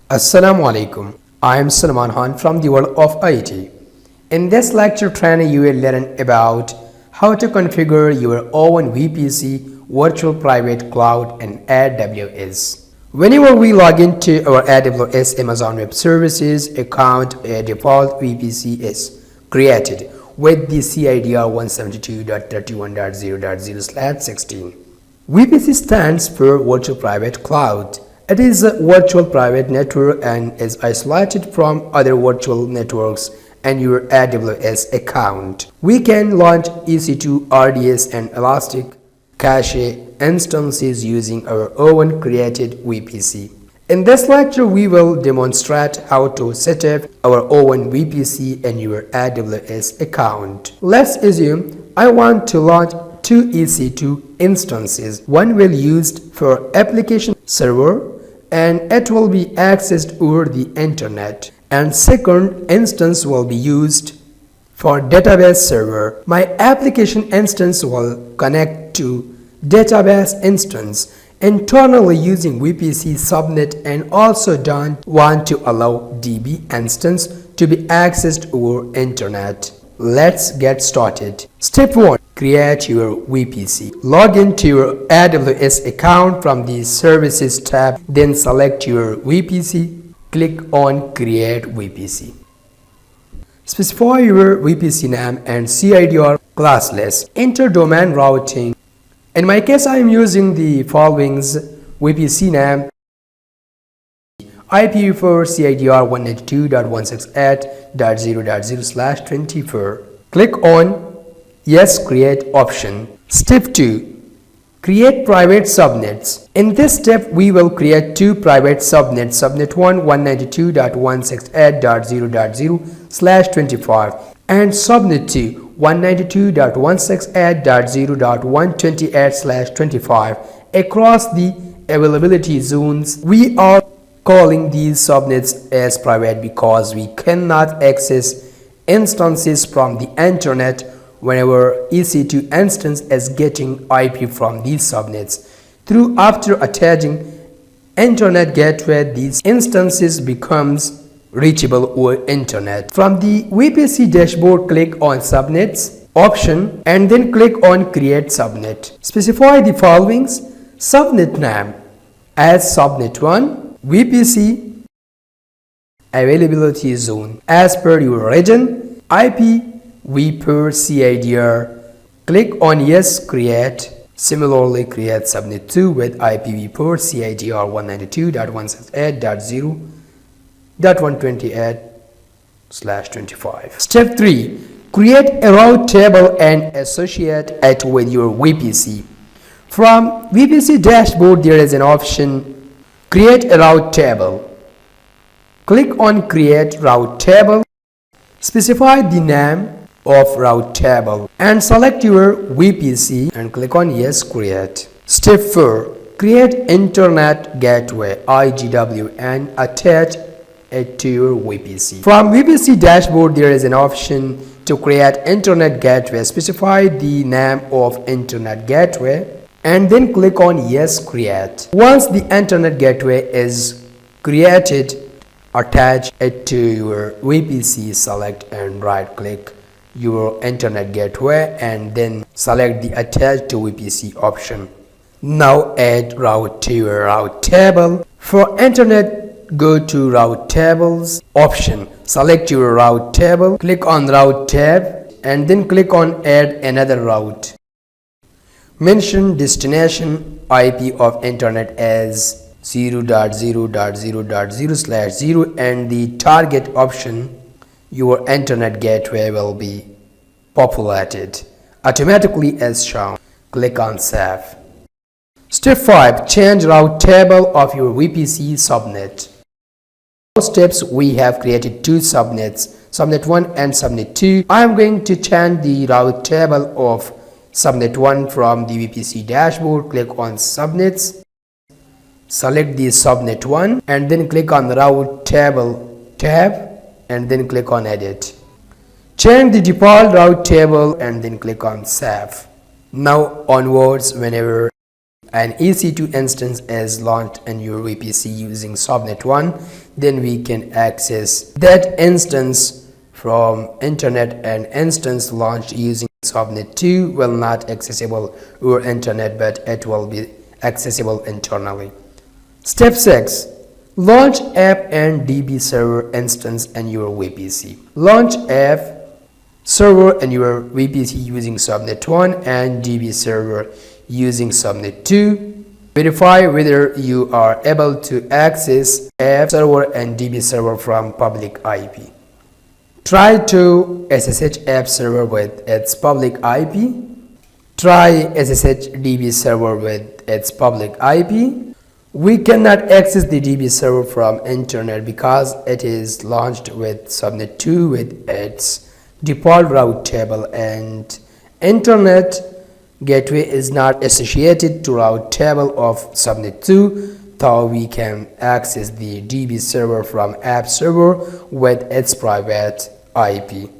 Assalamu alaikum. I am Salman Khan from the world of IT. In this lecture training, you will learn about how to configure your own VPC, virtual private cloud in AWS. Whenever we log into our AWS Amazon Web Services account, a default VPC is created with the CIDR 172.31.0.0/16. VPC stands for Virtual Private Cloud. It is a virtual private network and is isolated from other virtual networks and your AWS account. We can launch EC2, RDS and Elastic Cache instances using our own created VPC. In this lecture, we will demonstrate how to set up our own VPC in your AWS account. Let's assume I want to launch two EC2 instances. One will be used for application server and it will be accessed over the internet, and second instance will be used for database server. My application instance will connect to database instance internally using VPC subnet, and also don't want to allow DB instance to be accessed over internet. Let's get started. Step 1. Create your VPC. Log into your AWS account from the Services tab, then select your VPC. Click on Create VPC. Specify your VPC name and CIDR classless. Enter domain routing. In my case, I am using the following VPC name: IPv4 CIDR 192.168.0.0/24. Click on Yes, Create option. Step 2. Create private subnets. In this step, we will create two private subnets, subnet 1 192.168.0.0/25 and subnet 2 192.168.0.128/25 across the availability zones. We are calling these subnets as private because we cannot access instances from the internet whenever EC2 instance is getting IP from these subnets. After attaching internet gateway, these instances becomes reachable over internet. From the VPC dashboard, click on Subnets option and then click on Create Subnet. Specify the following subnet name as subnet 1 VPC availability zone as per your region, IPv4 CIDR. Click on Yes, Create. Similarly, create subnet 2 with IPv4 CIDR 192.168.0.128/25. Step 3. Create a route table and associate it with your VPC. From VPC dashboard, there is an option Create a route table. Click on Create Route Table. Specify the name of route table and select your VPC and click on Yes, Create. Step 4. Create Internet Gateway IGW and attach it to your VPC. From VPC dashboard, there is an option to create Internet Gateway. Specify the name of Internet Gateway and then click on Yes, Create. Once the Internet Gateway is created, attach it to your VPC. Select and right click your internet gateway and then select the Attach to VPC option. Now add route to your route table. For internet, go to Route Tables option. Select your route table, click on Route tab and then click on Add another route. Mention destination IP of internet as 0.0.0.0/0 and the target option. Your internet gateway will be populated automatically as shown. Click on Save. Step 5. Change route table of your VPC subnet. Steps, we have created two subnets, subnet 1 and subnet 2. I am going to change the route table of subnet 1 from the VPC dashboard. Click on Subnets. Select the subnet 1 and then click on the Route Table tab and then click on Edit. Change the default route table and then click on Save. Now onwards, whenever an EC2 instance is launched in your VPC using Subnet 1, then we can access that instance from internet. An instance launched using Subnet 2 will not accessible over internet, but it will be accessible internally. Step 6. Launch app and DB server instance in your VPC. Launch app server in your VPC using Subnet 1 and DB server using Subnet 2. Verify whether you are able to access app server and DB server from public IP. Try to SSH app server with its public IP. Try SSH DB server with its public IP. We cannot access the DB server from internet because it is launched with Subnet 2 with its default route table, and internet gateway is not associated to route table of Subnet 2, so we can access the DB server from app server with its private IP.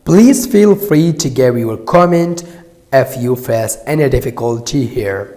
Please feel free to give your comment if you face any difficulty here.